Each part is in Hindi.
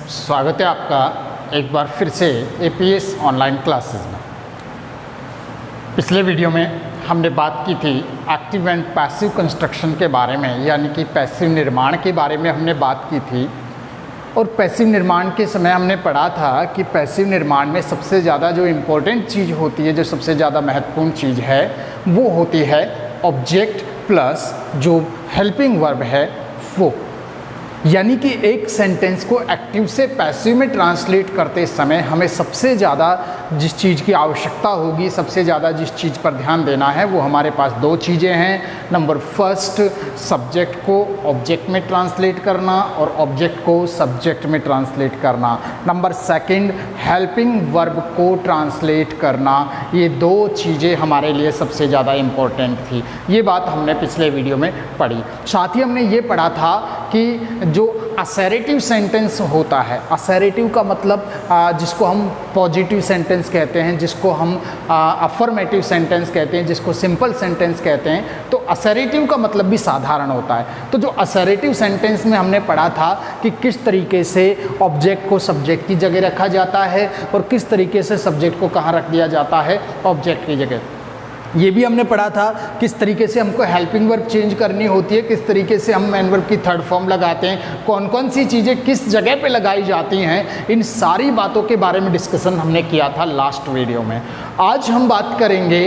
स्वागत है आपका एक बार फिर से एपीएस ऑनलाइन क्लासेस में। पिछले वीडियो में हमने बात की थी एक्टिव एंड पैसिव कंस्ट्रक्शन के बारे में, यानी कि पैसिव निर्माण के बारे में हमने बात की थी। और पैसिव निर्माण के समय हमने पढ़ा था कि पैसिव निर्माण में सबसे ज़्यादा जो इम्पोर्टेंट चीज़ होती है, जो सबसे ज़्यादा महत्वपूर्ण चीज़ है, वो होती है ऑब्जेक्ट प्लस जो हेल्पिंग वर्ब है वो। यानी कि एक सेंटेंस को एक्टिव से पैसिव में ट्रांसलेट करते समय हमें सबसे ज़्यादा जिस चीज़ की आवश्यकता होगी, सबसे ज़्यादा जिस चीज़ पर ध्यान देना है, वो हमारे पास दो चीज़ें हैं। नंबर फर्स्ट, सब्जेक्ट को ऑब्जेक्ट में ट्रांसलेट करना और ऑब्जेक्ट को सब्जेक्ट में ट्रांसलेट करना। नंबर सेकंड, हेल्पिंग वर्ब को ट्रांसलेट करना। ये दो चीज़ें हमारे लिए सबसे ज़्यादा इम्पोर्टेंट थी। ये बात हमने पिछले वीडियो में पढ़ी। साथ ही हमने ये पढ़ा था कि जो असर्टिव सेंटेंस होता है, असर्टिव का मतलब जिसको हम पॉजिटिव सेंटेंस कहते हैं, जिसको हम अफर्मेटिव सेंटेंस कहते हैं, जिसको सिंपल सेंटेंस कहते हैं, तो असर्टिव का मतलब भी साधारण होता है। तो जो असर्टिव सेंटेंस में हमने पढ़ा था कि किस तरीके से ऑब्जेक्ट को सब्जेक्ट की जगह रखा जाता है और किस तरीके से सब्जेक्ट को कहाँ रख दिया जाता है, ऑब्जेक्ट की जगह। ये भी हमने पढ़ा था किस तरीके से हमको हेल्पिंग वर्ब चेंज करनी होती है, किस तरीके से हम मेन वर्ब की थर्ड फॉर्म लगाते हैं, कौन कौन सी चीज़ें किस जगह पे लगाई जाती हैं। इन सारी बातों के बारे में डिस्कशन हमने किया था लास्ट वीडियो में। आज हम बात करेंगे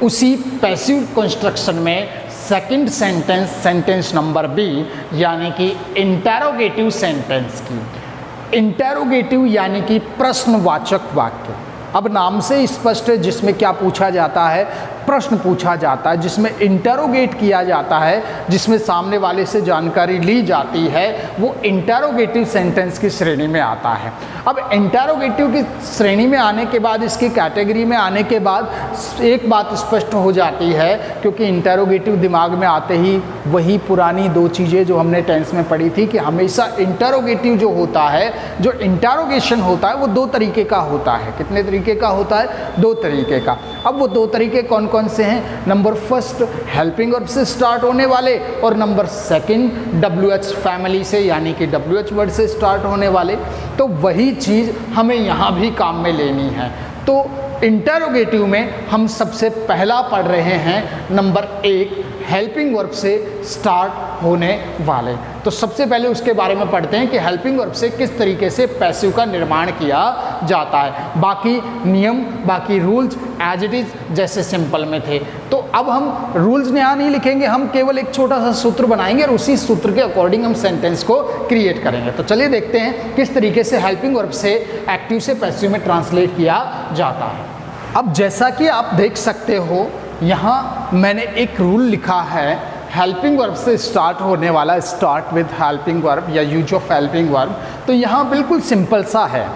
उसी पैसिव कंस्ट्रक्शन में second sentence, sentence number B, यानी कि इंटेरोगेटिव सेंटेंस की। इंटेरोगेटिव यानी कि प्रश्नवाचक वाक्य। अब नाम से स्पष्ट है, जिसमें क्या पूछा जाता है, प्रश्न पूछा जाता है, जिसमें इंटेरोगेट किया जाता है, जिसमें सामने वाले से जानकारी ली जाती है, वो इंटेरोगेटिव सेंटेंस की श्रेणी में आता है। अब इंटेरोगेटिव की श्रेणी में आने के बाद, इसकी कैटेगरी में आने के बाद एक बात स्पष्ट हो जाती है, क्योंकि इंटेरोगेटिव दिमाग में आते ही वही पुरानी दो चीज़ें जो हमने टेंस में पढ़ी थी कि हमेशा इंटेरोगेटिव जो होता है, जो इंटेरोगेशन होता है, वो दो तरीके का होता है। कितने तरीके का होता है? दो तरीके का। अब वो दो तरीके कौन कौन से हैं? नंबर फर्स्ट, हेल्पिंग वर्ब से स्टार्ट होने वाले, और नंबर सेकंड WH फैमिली से, यानी कि WH वर्ड से स्टार्ट होने वाले। तो वही चीज़ हमें यहाँ भी काम में लेनी है। तो इंटेरोगेटिव में हम सबसे पहला पढ़ रहे हैं नंबर एक, हेल्पिंग वर्ब से स्टार्ट होने वाले। तो सबसे पहले उसके बारे में पढ़ते हैं कि हेल्पिंग वर्ब से किस तरीके से पैसिव का निर्माण किया जाता है। बाकी नियम, बाकी रूल्स एज इट इज़ जैसे सिंपल में थे। तो अब हम रूल्स यहाँ नहीं लिखेंगे, हम केवल एक छोटा सा सूत्र बनाएंगे और उसी सूत्र के अकॉर्डिंग हम सेंटेंस को क्रिएट करेंगे। तो चलिए देखते हैं किस तरीके से हेल्पिंग वर्ब से एक्टिव से पैसिव में ट्रांसलेट किया जाता है। अब जैसा कि आप देख सकते हो, यहाँ मैंने एक रूल लिखा है, हेल्पिंग वर्ब से स्टार्ट होने वाला, स्टार्ट विद हेल्पिंग वर्ब या यूज ऑफ हेल्पिंग वर्ब। तो यहाँ बिल्कुल सिंपल सा है।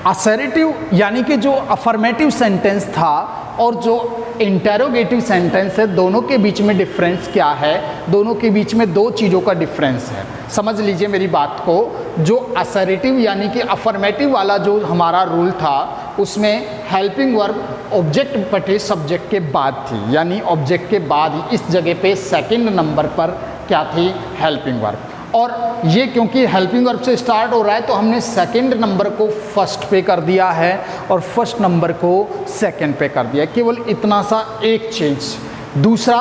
असर्टिव यानी कि जो अफर्मेटिव सेंटेंस था और जो इंटेरोगेटिव सेंटेंस है, दोनों के बीच में डिफरेंस क्या है? दोनों के बीच में दो चीज़ों का डिफरेंस है। समझ लीजिए मेरी बात को। जो असर्टिव यानी कि अफर्मेटिव वाला जो हमारा रूल था, उसमें हेल्पिंग वर्ब ऑब्जेक्ट बटे सब्जेक्ट के बाद थी, यानी ऑब्जेक्ट के बाद ही इस जगह पे सेकंड नंबर पर क्या थी? Helping verb. और ये क्योंकि हेल्पिंग वर्ब से स्टार्ट हो रहा है, तो हमने सेकंड नंबर को फर्स्ट पे कर दिया है और फर्स्ट नंबर को सेकंड पे कर दिया। केवल इतना सा एक चीज। दूसरा,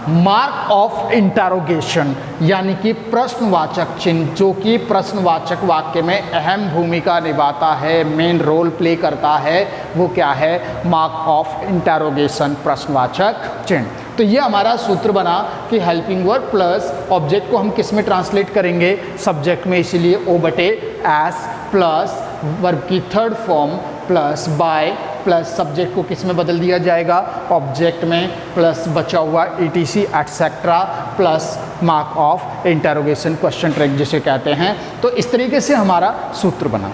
मार्क ऑफ इंटेरोगेशन यानी कि प्रश्नवाचक चिन्ह, जो कि प्रश्नवाचक वाक्य में अहम भूमिका निभाता है, मेन रोल प्ले करता है, वो क्या है? मार्क ऑफ इंटेरोगेशन, प्रश्नवाचक चिन्ह। तो ये हमारा सूत्र बना कि हेल्पिंग वर्ब प्लस ऑब्जेक्ट को हम किस में ट्रांसलेट करेंगे? सब्जेक्ट में, इसीलिए O बटे एस प्लस वर्ब की third form plus by plus subject को किस में बदल दिया जाएगा? ऑब्जेक्ट में, प्लस बचा हुआ ETC etcetera plus mark of interrogation, question track जिसे कहते हैं। तो इस तरीके से हमारा सूत्र बना।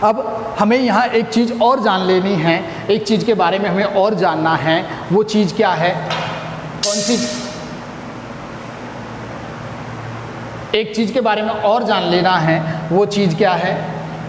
अब हमें यहाँ एक चीज़ और जान लेनी है, एक चीज़ के बारे में हमें और जानना है। वो चीज़ क्या है? कौन सी? एक चीज़ के बारे में और जान लेना है। वो चीज़ क्या है?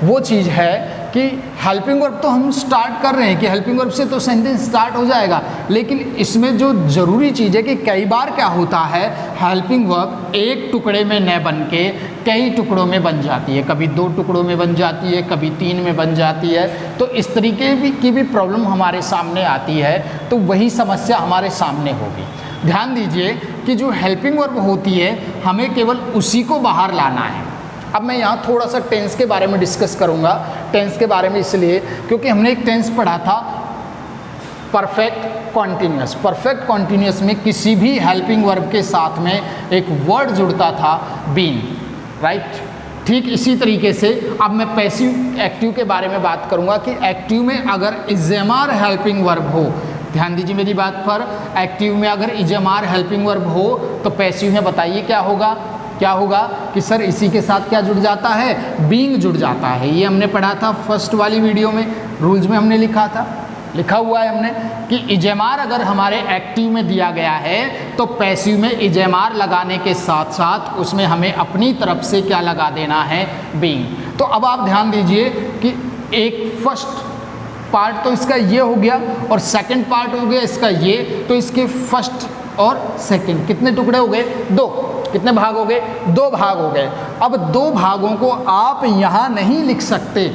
वो चीज़ है कि हेल्पिंग वर्ब तो हम स्टार्ट कर रहे हैं कि हेल्पिंग वर्ब से तो सेंटेंस स्टार्ट हो जाएगा, लेकिन इसमें जो ज़रूरी चीज़ है कि कई बार क्या होता है, हेल्पिंग वर्ब एक टुकड़े में न बन के कई टुकड़ों में बन जाती है, कभी 2 टुकड़ों में बन जाती है, कभी 3 में बन जाती है। तो इस तरीके की भी प्रॉब्लम हमारे सामने आती है, तो वही समस्या हमारे सामने होगी। ध्यान दीजिए कि जो हेल्पिंग वर्ब होती है हमें केवल उसी को बाहर लाना है। अब मैं यहाँ थोड़ा सा टेंस के बारे में डिस्कस करूँगा। टेंस के बारे में इसलिए क्योंकि हमने एक टेंस पढ़ा था परफेक्ट कॉन्टिन्यूस। परफेक्ट कॉन्टिन्यूस में किसी भी हेल्पिंग वर्ब के साथ में एक वर्ड जुड़ता था बीन, राइट। ठीक इसी तरीके से अब मैं पैसिव एक्टिव के बारे में बात करूँगा कि एक्टिव में अगर इज़ेमार हेल्पिंग वर्ब हो, ध्यान दीजिए मेरी बात पर, एक्टिव में अगर इज़ेमार हेल्पिंग वर्ब हो तो पैसिव में बताइए क्या होगा। क्या होगा कि सर इसी के साथ क्या जुड़ जाता है, बीइंग जुड़ जाता है। ये हमने पढ़ा था फर्स्ट वाली वीडियो में, रूल्स में हमने लिखा हुआ है हमने कि इज़ेमार अगर हमारे एक्टिव में दिया गया है तो पैसिव में इज़ेमार लगाने के साथ साथ उसमें हमें अपनी तरफ से क्या लगा देना है, बीइंग। तो अब आप ध्यान दीजिए कि एक फर्स्ट पार्ट तो इसका ये हो गया और सेकंड पार्ट हो गया इसका ये, तो इसके फर्स्ट और सेकंड कितने टुकड़े हो गए, 2। कितने भाग हो गए, 2 भाग हो गए। अब 2 भागों को आप यहाँ नहीं लिख सकते,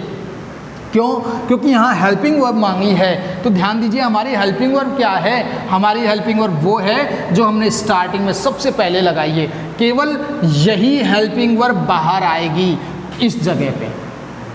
क्यों? क्योंकि यहाँ हेल्पिंग वर्ब मांगी है। तो ध्यान दीजिए हमारी हेल्पिंग वर्ब क्या है, हमारी हेल्पिंग वर्ब वो है जो हमने स्टार्टिंग में सबसे पहले लगाई है। केवल यही हेल्पिंग वर्ब बाहर आएगी इस जगह पे,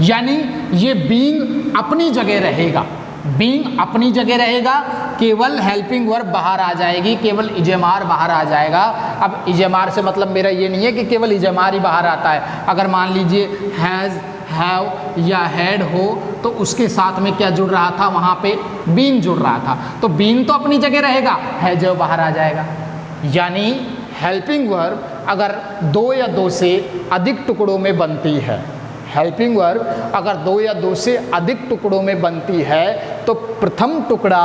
यानी ये बीइंग अपनी जगह रहेगा, बीइंग अपनी जगह रहेगा, केवल हेल्पिंग वर्ब बाहर आ जाएगी, केवल इज़ेमार बाहर आ जाएगा। अब इज़ेमार से मतलब मेरा ये नहीं है कि केवल इज़ेमार ही बाहर आता है। अगर मान लीजिए हैज़, हैव या हैड हो तो उसके साथ में क्या जुड़ रहा था, वहाँ पे बीइंग जुड़ रहा था, तो बीइंग तो अपनी जगह रहेगा, है जो बाहर आ जाएगा। यानी हेल्पिंग वर्ब अगर 2 या 2 से अधिक टुकड़ों में बनती है, हेल्पिंग वर्ब अगर 2 या 2 से अधिक टुकड़ों में बनती है तो प्रथम टुकड़ा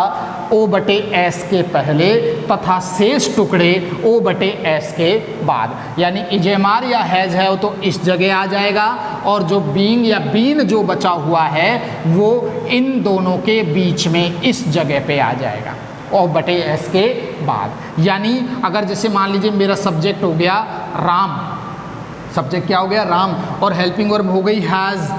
O/S के पहले तथा शेष टुकड़े O/S के बाद, यानी इज़ेमार या हैज है तो इस जगह आ जाएगा और जो बीइंग या बीन जो बचा हुआ है वो इन दोनों के बीच में इस जगह पे आ जाएगा O/S के बाद। यानी अगर जैसे मान लीजिए मेरा सब्जेक्ट हो गया राम, सब्जेक्ट क्या हो गया, राम, और हेल्पिंग वर्ब हो गई हैज़,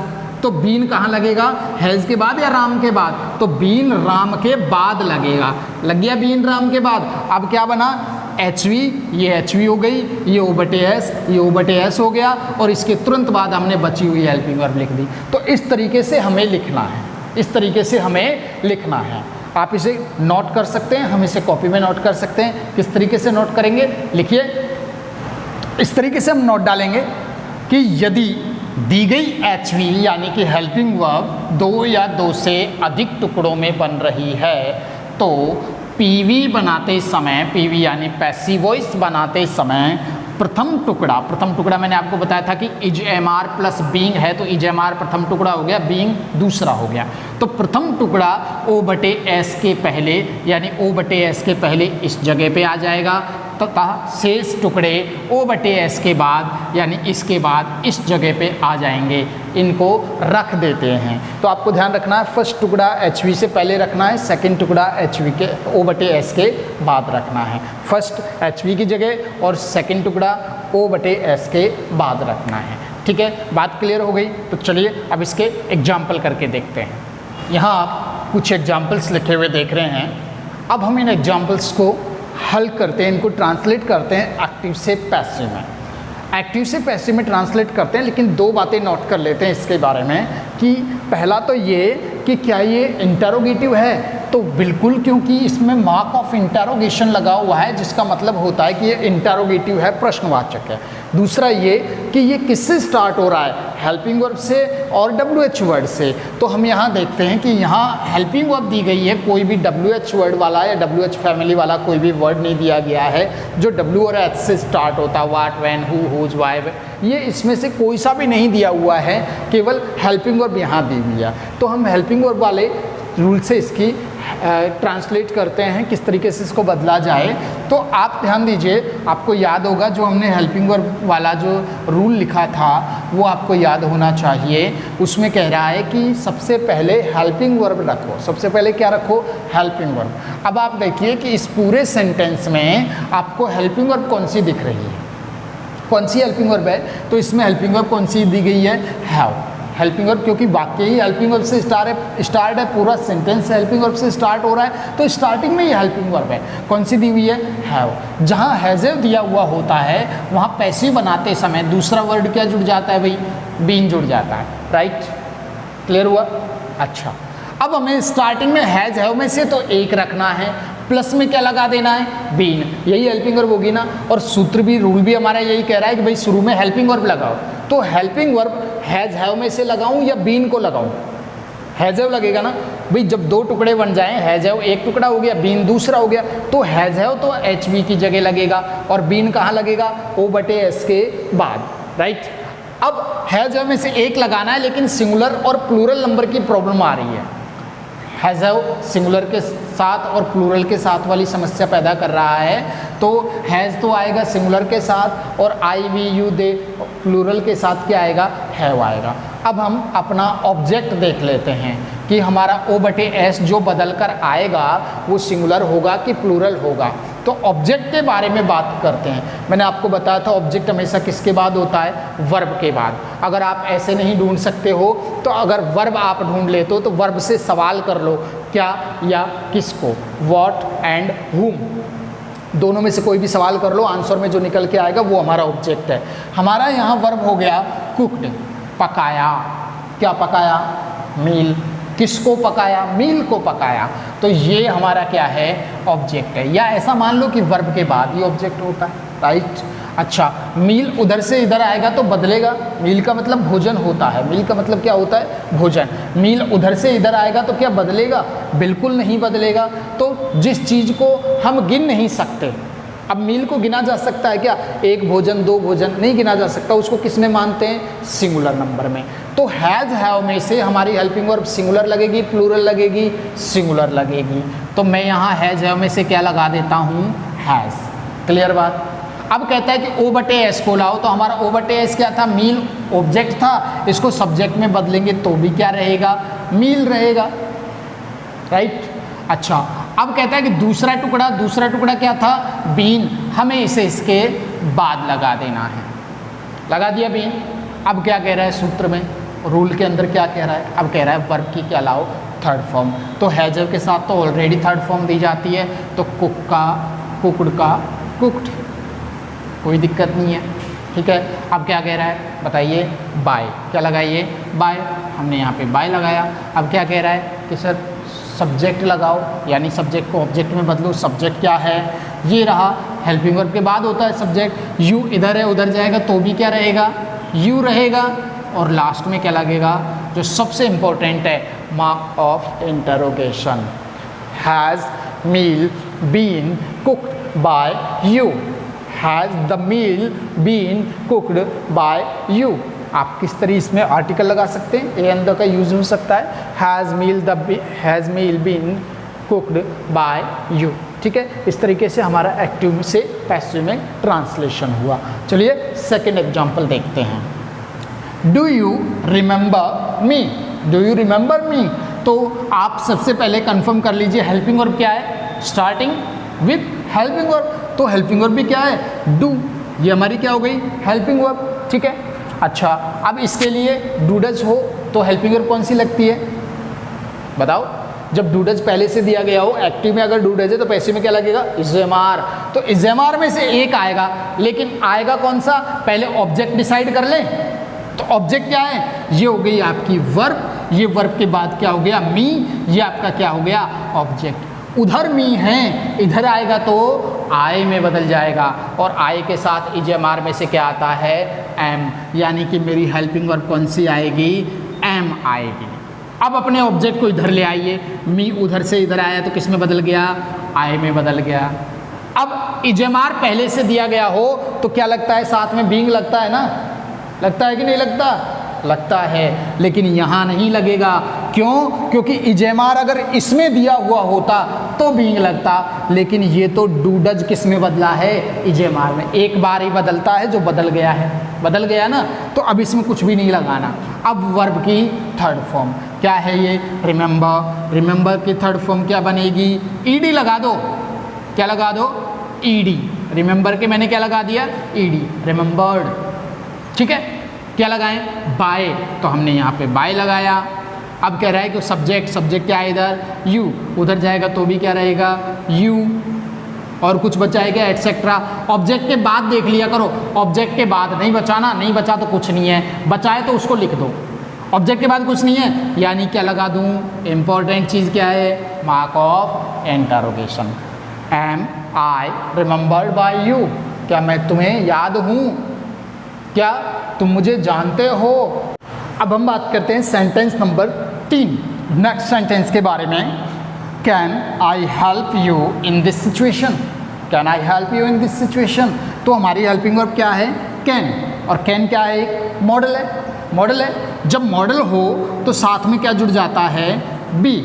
तो बीन कहाँ लगेगा, हैज़ के बाद या राम के बाद, तो बीन राम के बाद लगेगा। लग गया बीन राम के बाद। अब क्या बना, HV, ये HV हो गई, ये O/S, ये O/S हो गया और इसके तुरंत बाद हमने बची हुई हेल्पिंग वर्ब लिख दी। तो इस तरीके से हमें लिखना है, इस तरीके से हमें लिखना है। आप इसे नोट कर सकते हैं, हम इसे कॉपी में नोट कर सकते हैं। किस तरीके से नोट करेंगे, लिखिए इस तरीके से हम नोट डालेंगे कि यदि दी गई HV यानी कि हेल्पिंग वर्ब 2 या 2 से अधिक टुकड़ों में बन रही है तो PV बनाते समय, PV यानी पैसिव वॉइस बनाते समय प्रथम टुकड़ा मैंने आपको बताया था कि इज़ेमार प्लस बीइंग है तो इज़ेमार प्रथम टुकड़ा हो गया, बीइंग दूसरा हो गया। तो प्रथम टुकड़ा O/S के पहले यानी O/S के पहले इस जगह पे आ जाएगा तथा शेष टुकड़े O/S के बाद यानी इसके बाद इस जगह पे आ जाएंगे। इनको रख देते हैं। तो आपको ध्यान रखना है फर्स्ट टुकड़ा HV से पहले रखना है, सेकंड टुकड़ा HV के O/S के बाद रखना है। फर्स्ट HV की जगह और सेकंड टुकड़ा O/S के बाद रखना है। ठीक है, बात क्लियर हो गई। तो चलिए अब इसके एग्जाम्पल करके देखते हैं। यहाँ आप कुछ एग्जाम्पल्स लिखे हुए देख रहे हैं। अब हम इन एग्जाम्पल्स को हल करते हैं, इनको ट्रांसलेट करते हैं एक्टिव से पैसिव में। एक्टिव से पैसिव में ट्रांसलेट करते हैं, लेकिन 2 बातें नोट कर लेते हैं इसके बारे में कि पहला तो ये कि क्या ये इंटरोगेटिव है, तो बिल्कुल, क्योंकि इसमें मार्क ऑफ इंटरोगेशन लगा हुआ है जिसका मतलब होता है कि ये इंटरोगेटिव है, प्रश्नवाचक है। दूसरा ये कि ये किससे स्टार्ट हो रहा है, हेल्पिंग वर्ब से और WH वर्ड से। तो हम यहाँ देखते हैं कि यहाँ हेल्पिंग वर्ब दी गई है, कोई भी WH वर्ड वाला या WH फैमिली वाला कोई भी वर्ड नहीं दिया गया है जो W और H से स्टार्ट होता है, वाट, वैन, हु, हुज, वाई, ये इसमें से कोई सा भी नहीं दिया हुआ है, केवल हेल्पिंग वर्ब यहाँ दी हुई है। तो हम हेल्पिंग वर्ब वाले रूल से इसकी ट्रांसलेट करते हैं, किस तरीके से इसको बदला जाए। तो आप ध्यान दीजिए, आपको याद होगा जो हमने हेल्पिंग वर्ब वाला जो रूल लिखा था वो आपको याद होना चाहिए। उसमें कह रहा है कि सबसे पहले हेल्पिंग वर्ब रखो, सबसे पहले क्या रखो, हेल्पिंग वर्ब। अब आप देखिए कि इस पूरे सेंटेंस में आपको हेल्पिंग वर्ब कौन सी दिख रही है, कौन सी हेल्पिंग वर्ब है। तो इसमें हेल्पिंग वर्ब कौन सी दी गई है, हैव। हेल्पिंग वर्ब, क्योंकि वाक्य ही हेल्पिंग वर्ब से स्टार्ट है, पूरा सेंटेंस हेल्पिंग वर्ब से स्टार्ट हो रहा है, तो स्टार्टिंग में ही हेल्पिंग वर्ब है। कौन सी दी हुई है, हैव। जहाँ हैज़ दिया हुआ होता है वहाँ पैसिव बनाते समय दूसरा वर्ड क्या जुड़ जाता है भाई, बीन जुड़ जाता है, राइट। क्लियर हुआ। अच्छा, अब हमें स्टार्टिंग में हैज़ हैव में से तो एक रखना है, प्लस में क्या लगा देना है, बीन। यही हेल्पिंग वर्ब होगी ना। और सूत्र भी, रूल भी हमारा यही कह रहा है कि भाई शुरू में हेल्पिंग वर्ब लगाओ। तो हेल्पिंग वर्ब हैज़ हैव में से लगाऊं या बीन को लगाऊं, हैज़ हैव लगेगा ना भाई। जब दो टुकड़े बन जाएं, हैज़ हैव एक टुकड़ा हो गया, बीन दूसरा हो गया, तो हैज़ हैव तो एच बी की जगह लगेगा और बीन कहाँ लगेगा, ओ बटे एस के बाद, राइट। अब हैज़ हैव में से एक लगाना है, लेकिन सिंगुलर और प्लूरल नंबर की प्रॉब्लम आ रही है। हैज़ हैव सिंगुलर के साथ और प्लूरल के साथ वाली समस्या पैदा कर रहा है। तो हैज़ तो आएगा सिंगुलर के साथ और आई वी यू दे प्लूरल के साथ क्या आएगा, हैव आएगा। अब हम अपना ऑब्जेक्ट देख लेते हैं कि हमारा ओ बटे एस जो बदल कर आएगा वो सिंगुलर होगा कि प्लूरल होगा। तो ऑब्जेक्ट के बारे में बात करते हैं। मैंने आपको बताया था ऑब्जेक्ट हमेशा किसके बाद होता है, वर्ब के बाद। अगर आप ऐसे नहीं ढूंढ सकते हो तो अगर वर्ब आप ढूंढ लेते हो तो वर्ब से सवाल कर लो, क्या या किसको, व्हाट एंड हुम, दोनों में से कोई भी सवाल कर लो, आंसर में जो निकल के आएगा वो हमारा ऑब्जेक्ट है। हमारा यहाँ वर्ब हो गया कुक्ड, पकाया। क्या पकाया, मील। किसको पकाया, मील को पकाया। तो ये हमारा क्या है, ऑब्जेक्ट है। या ऐसा मान लो कि वर्ब के बाद ये ऑब्जेक्ट होता है, राइट। अच्छा, मील उधर से इधर आएगा तो बदलेगा। मील का मतलब भोजन होता है, मील का मतलब क्या होता है, भोजन। मील उधर से इधर आएगा तो क्या बदलेगा, बिल्कुल नहीं बदलेगा। तो जिस चीज़ को हम गिन नहीं सकते, अब मील को गिना जा सकता है क्या, एक भोजन दो भोजन, नहीं गिना जा सकता। उसको किस में मानते हैं, सिंगुलर नंबर में। तो हैज़ हैव में से हमारी हेल्पिंग वर्ब सिंगुलर लगेगी, प्लूरल लगेगी, सिंगुलर लगेगी। तो मैं यहाँ हैज़ हैव में से क्या लगा देता हूँ, हैज़। क्लियर बात। अब कहता है कि ओ बटे एस को लाओ। तो हमारा ओ बटे एस क्या था, मील ऑब्जेक्ट था, इसको सब्जेक्ट में बदलेंगे तो भी क्या रहेगा, मील रहेगा, राइट। अच्छा, अब कहता है कि दूसरा टुकड़ा क्या था, बीन। हमें इसे इसके बाद लगा देना है। लगा दिया बीन। अब क्या कह रहा है सूत्र में, रूल के अंदर क्या कह रहा है, अब कह रहा है वर्ब की क्या लाओ, थर्ड फॉर्म। तो हैज़ के साथ तो ऑलरेडी थर्ड फॉर्म दी जाती है, तो कुक का, कुकड का, कुक्ड, कोई दिक्कत नहीं है, ठीक है। अब क्या कह रहा है बताइए, बाय। क्या लगाइए, बाय। हमने यहाँ पे बाय लगाया। अब क्या कह रहा है कि सर सब्जेक्ट लगाओ, यानी सब्जेक्ट को ऑब्जेक्ट में बदलो। सब्जेक्ट क्या है, ये रहा, हेल्पिंग वर्ब के बाद होता है सब्जेक्ट। यू इधर है उधर जाएगा तो भी क्या रहेगा, यू रहेगा। और लास्ट में क्या लगेगा, जो सबसे इम्पोर्टेंट है, mark of interrogation. Has meal been cooked by you, has the meal been cooked by you. आप किस तरह इसमें आर्टिकल लगा सकते हैं, ए एंड द का यूज हो सकता है, has meal been cooked by you, ठीक है। इस तरीके से हमारा एक्टिव से पैसिव में ट्रांसलेशन हुआ। चलिए सेकंड एग्जांपल देखते हैं। Do you remember me, do you remember मी। तो आप सबसे पहले कंफर्म कर लीजिए हेल्पिंग वर्ब क्या है, स्टार्टिंग विथ हेल्पिंग वर्ब। तो हेल्पिंग वर्ब भी क्या है, डू। ये हमारी क्या हो गई, हेल्पिंग वर्ब, ठीक है। अच्छा, अब इसके लिए डूडज हो तो हेल्पिंग वर्ब कौन सी लगती है, बताओ। जब डूडज पहले से दिया गया हो, एक्टिव में अगर डूडज है तो पैसिव में क्या लगेगा, इज़ेमार। तो इज़ेमार में से एक आएगा, लेकिन आएगा कौन सा, पहले ऑब्जेक्ट डिसाइड कर लें। तो ऑब्जेक्ट क्या है, ये हो गई आपकी वर्ब। ये वर्ब के बाद क्या हो गया, मी। ये आपका क्या हो गया, ऑब्जेक्ट। उधर मी है, इधर आएगा तो आई में बदल जाएगा। और आई के साथ इज़ेमार में से क्या आता है, एम। यानी कि मेरी हेल्पिंग वर्ब कौन सी आएगी, एम आएगी। अब अपने ऑब्जेक्ट को इधर ले आइए, मी उधर से इधर आया तो किस में बदल गया, आई में बदल गया। अब इज़ेमार पहले से दिया गया हो तो क्या लगता है, साथ में बीइंग लगता है ना, लगता है कि नहीं लगता, लगता है। लेकिन यहाँ नहीं लगेगा, क्यों? क्योंकि इजेमार अगर इसमें दिया हुआ होता तो बीइंग लगता, लेकिन ये तो डू डज किस में बदला है? इजेमार में। एक बार ही बदलता है, जो बदल गया है, बदल गया ना, तो अब इसमें कुछ भी नहीं लगाना। अब वर्ब की थर्ड फॉर्म क्या है? ये रिमेंबर। रिमेंबर की थर्ड फॉर्म क्या बनेगी? ईडी लगा दो। क्या लगा दो? ईडी। रिमेंबर के मैंने क्या लगा दिया? ED, remembered. ठीक है, क्या लगाएं? बाय, तो हमने यहाँ पे बाय लगाया। अब कह रहा है कि सब्जेक्ट, सब्जेक्ट क्या है इधर? यू, उधर जाएगा तो भी क्या रहेगा? यू, और कुछ बचा है क्या? एटसेट्रा। ऑब्जेक्ट के बाद देख लिया करो, ऑब्जेक्ट के बाद नहीं बचाना, नहीं बचा तो कुछ नहीं है, बचाए तो उसको लिख दो। ऑब्जेक्ट के बाद कुछ नहीं है, यानी क्या लगा दूँ? इंपॉर्टेंट चीज़ क्या है? Mark of interrogation. Am I remembered by you, क्या मैं तुम्हें याद हूँ? क्या तुम मुझे जानते हो? अब हम बात करते हैं सेंटेंस नंबर 3, नेक्स्ट सेंटेंस के बारे में। Can I help you in this situation? Can I help you in this situation? तो हमारी हेल्पिंग वर्ब क्या है? कैन। और कैन क्या है? एक मॉडल है। मॉडल है, जब मॉडल हो तो साथ में क्या जुड़ जाता है? बी।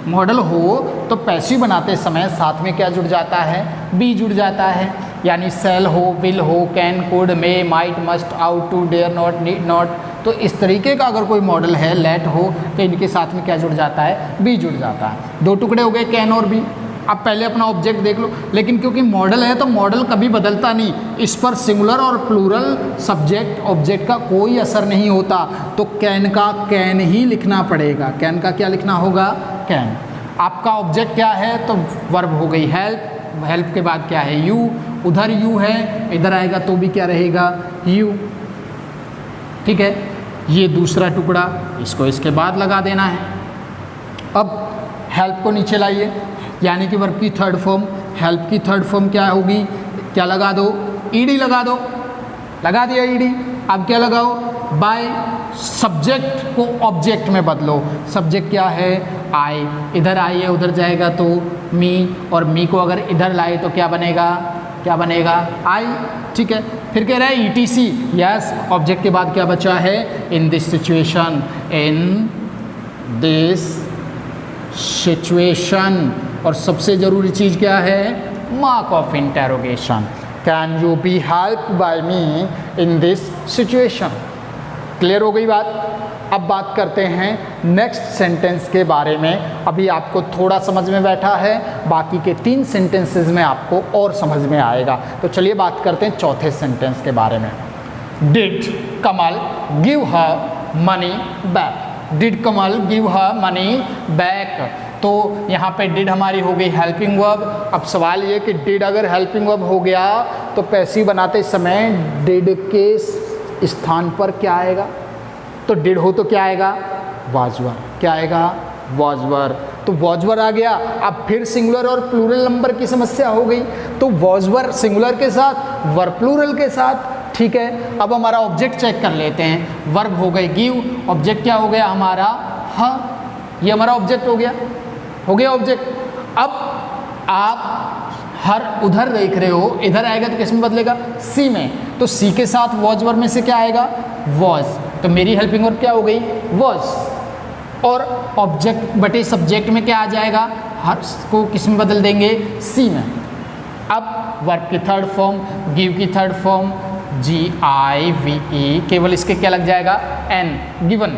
मॉडल हो तो पैसिव बनाते समय साथ में क्या जुड़ जाता है? बी जुड़ जाता है। यानी सेल हो, विल हो, can, could, may, might, must, ought, to, dare, not, need not, तो इस तरीके का अगर कोई मॉडल है, लेट हो, तो इनके साथ में क्या जुड़ जाता है? बी जुड़ जाता है। दो टुकड़े हो गए, कैन और बी। अब पहले अपना ऑब्जेक्ट देख लो, लेकिन क्योंकि मॉडल है तो मॉडल कभी बदलता नहीं, इस पर सिंगुलर और प्लूरल सब्जेक्ट ऑब्जेक्ट का कोई असर नहीं होता, तो कैन का कैन ही लिखना पड़ेगा। कैन का क्या लिखना होगा? कैन। आपका ऑब्जेक्ट क्या है? तो वर्ब हो गई हेल्प, हेल्प के बाद क्या है? यू, उधर यू है, इधर आएगा तो भी क्या रहेगा? यू। ठीक है, ये दूसरा टुकड़ा, इसको इसके बाद लगा देना है। अब हेल्प को नीचे लाइए, यानी कि वर्ब की थर्ड फॉर्म, हेल्प की थर्ड फॉर्म क्या होगी? क्या लगा दो? ईडी लगा दो। लगा दिया ईडी। अब क्या लगाओ? बाय। सब्जेक्ट को ऑब्जेक्ट में बदलो। सब्जेक्ट क्या है? आई। इधर आई है, उधर जाएगा तो मी, और मी को अगर इधर लाए तो क्या बनेगा? क्या बनेगा? आई। ठीक है, फिर कह रहा है ETC। यस, ऑब्जेक्ट के बाद क्या बचा है? In this situation. In this situation. और सबसे ज़रूरी चीज़ क्या है? Mark of interrogation. Can you B help by me in this situation? Clear हो गई बात? अब बात करते हैं नेक्स्ट सेंटेंस के बारे में। अभी आपको थोड़ा समझ में बैठा है, बाकी के 3 सेंटेंसेस में आपको और समझ में आएगा। तो चलिए बात करते हैं चौथे सेंटेंस के बारे में। Did Kamal give her money back? Did Kamal give her money back? तो यहाँ पे डिड हमारी हो गई हेल्पिंग वर्ब। अब सवाल ये कि डिड अगर हेल्पिंग वर्ब हो गया तो पैसिव बनाते समय डिड के स्थान पर क्या आएगा? तो डिड हो तो क्या आएगा? वाजवर। क्या आएगा? वाजवर। तो वाजवर आ गया। अब फिर सिंगुलर और प्लूरल नंबर की समस्या हो गई, तो वाजवर सिंगुलर के साथ, वर्ब प्लूरल के साथ। ठीक है, अब हमारा ऑब्जेक्ट चेक कर लेते हैं। वर्ब हो गई गिव, ऑब्जेक्ट क्या हो गया हमारा? हाँ, ये हमारा ऑब्जेक्ट हो गया, हो गया ऑब्जेक्ट। अब आप हर उधर देख रहे हो, इधर आएगा तो किस में बदलेगा? सी में। तो सी के साथ वॉज वर्ब में से क्या आएगा? वॉज। तो मेरी हेल्पिंग वर्ब क्या हो गई? वॉज। और ऑब्जेक्ट बटे सब्जेक्ट में क्या आ जाएगा? हर को किस में बदल देंगे? सी में। अब वर्ब की थर्ड फॉर्म, गिव की थर्ड फॉर्म GIVE, केवल इसके क्या लग जाएगा? N, given.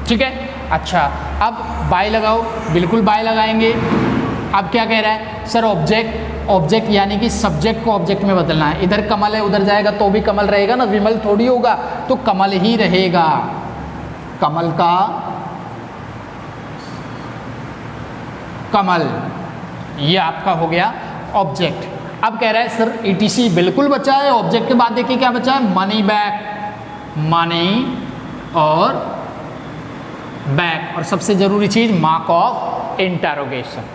ठीक है, अच्छा अब बाय लगाओ, बिल्कुल बाय लगाएंगे। अब क्या कह रहा है सर? ऑब्जेक्ट यानी कि सब्जेक्ट को ऑब्जेक्ट में बदलना है। इधर कमल है, उधर जाएगा तो भी कमल रहेगा ना, विमल थोड़ी होगा, तो कमल ही रहेगा। कमल का कमल, ये आपका हो गया ऑब्जेक्ट। अब कह रहा है सर ETC बिल्कुल बचा है, ऑब्जेक्ट के बाद देखिए क्या बचा है? मनी बैक, मनी और बैक, और सबसे जरूरी चीज मार्क ऑफ इंटरोगेशन।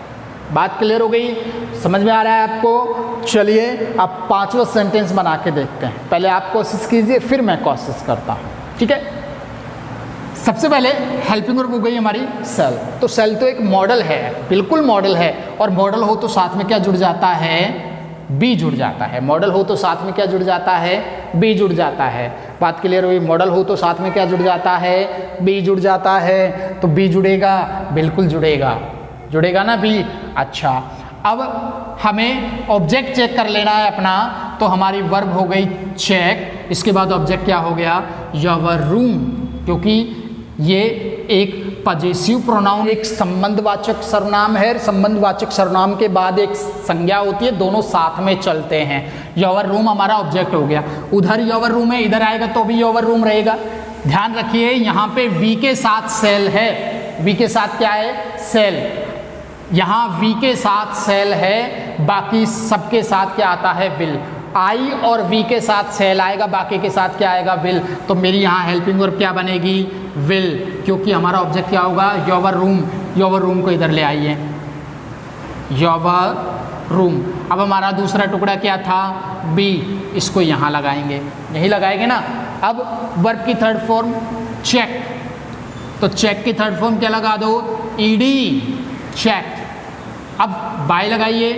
बात क्लियर हो गई? समझ में आ रहा है आपको? चलिए अब 5वां सेंटेंस बना के देखते हैं। पहले आप कोशिश कीजिए, फिर मैं कोशिश करता हूँ। ठीक है, सबसे पहले हेल्पिंग वर्ब हो गई हमारी सेल। तो सेल तो एक मॉडल है, बिल्कुल मॉडल है, और मॉडल हो तो साथ में क्या जुड़ जाता है? बी जुड़ जाता है। मॉडल हो तो साथ में क्या जुड़ जाता है, बी जुड़ जाता है। बात क्लियर हुई? मॉडल हो तो साथ में क्या जुड़ जाता है, बी जुड़ जाता है। तो बी जुड़ेगा, बिल्कुल जुड़ेगा, जुड़ेगा ना बी। अच्छा, अब हमें ऑब्जेक्ट चेक कर लेना है अपना, तो हमारी वर्ब हो गई चेक, इसके बाद ऑब्जेक्ट क्या हो गया, योर रूम, क्योंकि ये एक पजेसिव प्रोनाउन, एक संबंधवाचक सर्वनाम है। संबंधवाचक सर्वनाम के बाद एक संज्ञा होती है, दोनों साथ में चलते हैं। योर रूम हमारा ऑब्जेक्ट हो गया। उधर योर रूम है, इधर आएगा तो भी योर रूम रहेगा। ध्यान रखिए यहाँ पे वी के साथ सेल है, वी के साथ क्या है, सेल। यहाँ वी के साथ सेल है, बाकी सबके साथ क्या आता है, विल। आई और वी के साथ सेल आएगा, बाकी के साथ क्या आएगा, विल। तो मेरी यहाँ हेल्पिंग वर्ब क्या बनेगी, विल, क्योंकि हमारा ऑब्जेक्ट क्या होगा, योर रूम। योर रूम को इधर ले आइए, योर रूम। अब हमारा दूसरा टुकड़ा क्या था, बी, इसको यहाँ लगाएंगे, यही लगाएंगे ना। अब वर्ब की थर्ड फॉर्म चेक, तो चेक की थर्ड फॉर्म क्या लगा दो, ईडी, चेक। अब बाय लगाइए,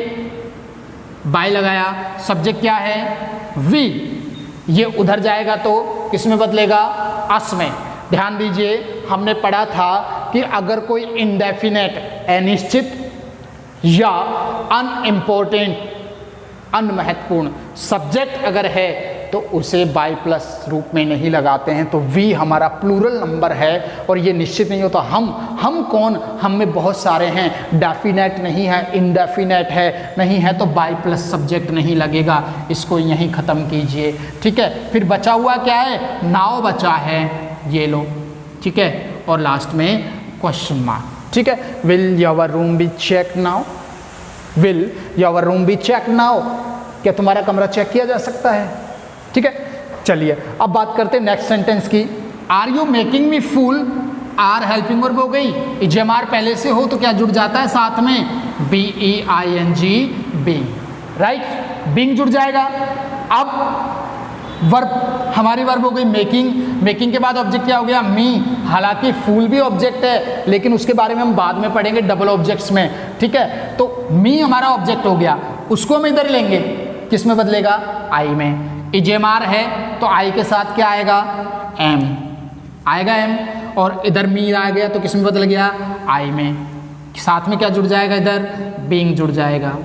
बाय लगाया, सब्जेक्ट क्या है, वी, ये उधर जाएगा तो किस में बदलेगा, अस में। ध्यान दीजिए, हमने पढ़ा था कि अगर कोई इंडेफिनेट, अनिश्चित या अनइम्पोर्टेंट, अनमहत्वपूर्ण सब्जेक्ट अगर है तो उसे बाय प्लस रूप में नहीं लगाते हैं। तो वी हमारा प्लूरल नंबर है और ये निश्चित नहीं होता। हम कौन, हम में बहुत सारे हैं, डेफिनेट नहीं है, इंडेफिनेट है, नहीं है तो बाय प्लस सब्जेक्ट नहीं लगेगा। इसको यहीं ख़त्म कीजिए, ठीक है। फिर बचा हुआ क्या है, नाउ बचा है, ये लो, ठीक है। और लास्ट में क्वेश्चन मार्क, ठीक है। Will your room be check now, will your room be check now, क्या तुम्हारा कमरा चेक किया जा सकता है, ठीक है। चलिए अब बात करते हैं नेक्स्ट सेंटेंस की। Are you making me fool, are helping verb हो गई, इजेमार पहले से हो तो क्या जुड़ जाता है साथ में, B E I N G, being, right, being जुड़ जाएगा। अब वर्ब, हमारी वर्ब हो गई मेकिंग, मेकिंग के बाद ऑब्जेक्ट क्या हो गया, मी। हालांकि फूल भी ऑब्जेक्ट है, लेकिन उसके बारे में हम बाद में पढ़ेंगे डबल ऑब्जेक्ट्स में, ठीक है। तो मी हमारा ऑब्जेक्ट हो गया, उसको हम इधर लेंगे, किस में बदलेगा, आई में। इजेमार है तो आई के साथ क्या आएगा, एम आएगा, एम। और इधर मी आ गया तो किस में बदल गया, आई में। साथ में क्या जुड़ जाएगा, इधर बीइंग जुड़ जाएगा।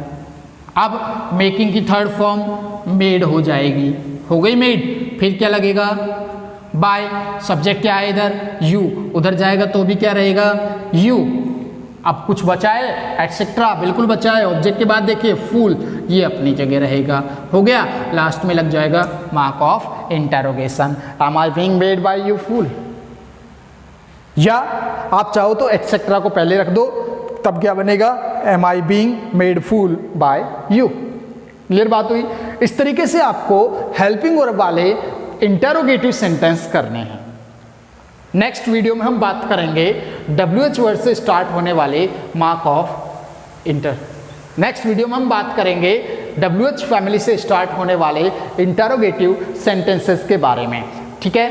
अब मेकिंग की थर्ड फॉर्म मेड हो जाएगी, हो गई मेड। फिर क्या लगेगा, बाय, सब्जेक्ट क्या है इधर, यू, उधर जाएगा तो भी क्या रहेगा, यू। अब कुछ बचा है, एटसेट्रा, बिल्कुल बचा है। ऑब्जेक्ट के बाद देखिए फूल, ये अपनी जगह रहेगा, हो गया। लास्ट में लग जाएगा mark of interrogation, am I being made by you fool. या आप चाहो तो एटसेट्रा को पहले रख दो, तब क्या बनेगा, am I being made fool by you. Clear बात हुई। इस तरीके से आपको हेल्पिंग वर्ब वाले इंटरोगेटिव सेंटेंस करने हैं। नेक्स्ट वीडियो में हम बात करेंगे WH वर्ड से स्टार्ट होने वाले mark of inter. Next video में हम बात करेंगे WH फैमिली से स्टार्ट होने वाले इंटरोगेटिव सेंटेंसेस के बारे में, ठीक है।